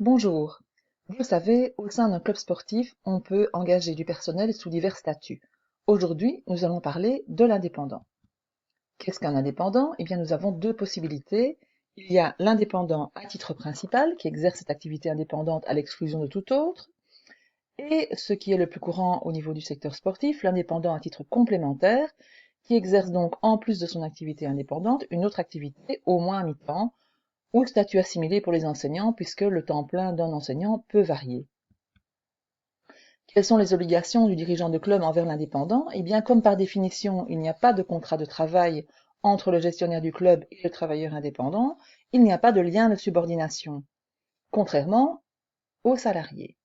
Bonjour. Vous le savez, au sein d'un club sportif, on peut engager du personnel sous divers statuts. Aujourd'hui, nous allons parler de l'indépendant. Qu'est-ce qu'un indépendant? Eh bien, nous avons deux possibilités. Il y a l'indépendant à titre principal, qui exerce cette activité indépendante à l'exclusion de tout autre, et ce qui est le plus courant au niveau du secteur sportif, l'indépendant à titre complémentaire, qui exerce donc, en plus de son activité indépendante, une autre activité, au moins à mi-temps, ou statut assimilé pour les enseignants, puisque le temps plein d'un enseignant peut varier. Quelles sont les obligations du dirigeant de club envers l'indépendant? Eh bien, comme par définition, il n'y a pas de contrat de travail entre le gestionnaire du club et le travailleur indépendant, il n'y a pas de lien de subordination, contrairement aux salariés.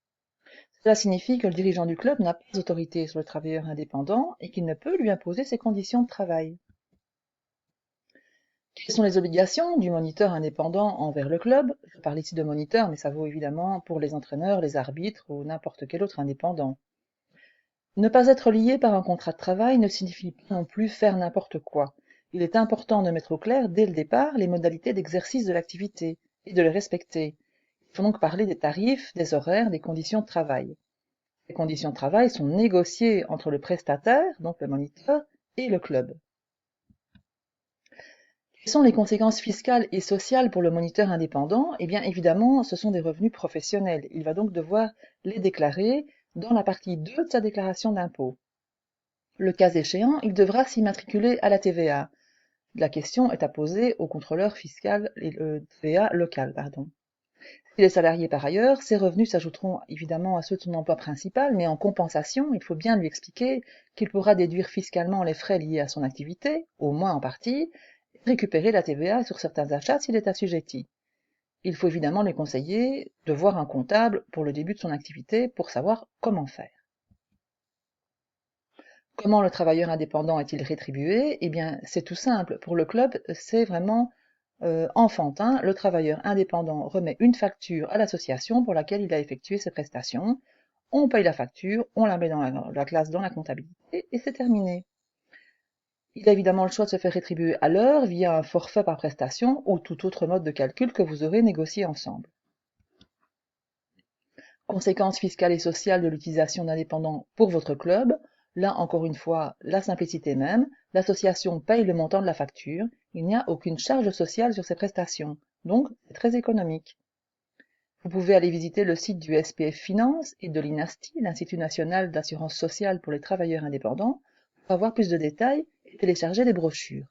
Cela signifie que le dirigeant du club n'a pas d'autorité sur le travailleur indépendant et qu'il ne peut lui imposer ses conditions de travail. Quelles sont les obligations du moniteur indépendant envers le club? Je parle ici de moniteur, mais ça vaut évidemment pour les entraîneurs, les arbitres ou n'importe quel autre indépendant. Ne pas être lié par un contrat de travail ne signifie pas non plus faire n'importe quoi. Il est important de mettre au clair dès le départ les modalités d'exercice de l'activité et de les respecter. Il faut donc parler des tarifs, des horaires, des conditions de travail. Les conditions de travail sont négociées entre le prestataire, donc le moniteur, et le club. Quelles sont les conséquences fiscales et sociales pour le moniteur indépendant? Eh bien, évidemment, ce sont des revenus professionnels. Il va donc devoir les déclarer dans la partie 2 de sa déclaration d'impôt. Le cas échéant, il devra s'immatriculer à la TVA. La question est à poser au contrôleur fiscal et TVA local. S'il est salarié par ailleurs, ses revenus s'ajouteront évidemment à ceux de son emploi principal, mais en compensation, il faut bien lui expliquer qu'il pourra déduire fiscalement les frais liés à son activité, au moins en partie, et récupérer la TVA sur certains achats s'il est assujetti. Il faut évidemment lui conseiller de voir un comptable pour le début de son activité pour savoir comment faire. Comment le travailleur indépendant est-il rétribué? Eh bien, c'est tout simple. Pour le club, c'est vraiment enfantin. Le travailleur indépendant remet une facture à l'association pour laquelle il a effectué ses prestations. On paye la facture, on la met dans la classe dans la comptabilité et c'est terminé. Il a évidemment le choix de se faire rétribuer à l'heure via un forfait par prestation ou tout autre mode de calcul que vous aurez négocié ensemble. Conséquences fiscales et sociales de l'utilisation d'indépendants pour votre club. Là, encore une fois, la simplicité même. L'association paye le montant de la facture. Il n'y a aucune charge sociale sur ces prestations. Donc, c'est très économique. Vous pouvez aller visiter le site du SPF Finance et de l'INASTI, l'Institut national d'assurance sociale pour les travailleurs indépendants, pour avoir plus de détails et télécharger des brochures.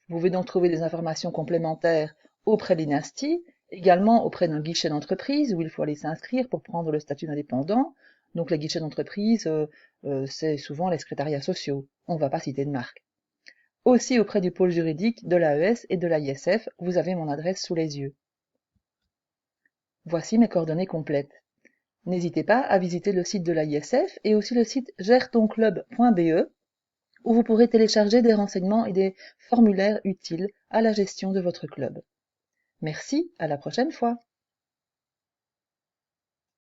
Vous pouvez donc trouver des informations complémentaires auprès de l'INASTI, également auprès d'un guichet d'entreprise où il faut aller s'inscrire pour prendre le statut d'indépendant. Donc les guichets d'entreprise, c'est souvent les secrétariats sociaux. On ne va pas citer de marque. Aussi auprès du pôle juridique de l'AES et de l'AISF, vous avez mon adresse sous les yeux. Voici mes coordonnées complètes. N'hésitez pas à visiter le site de l'AISF et aussi le site geretonclub.be où vous pourrez télécharger des renseignements et des formulaires utiles à la gestion de votre club. Merci, à la prochaine fois.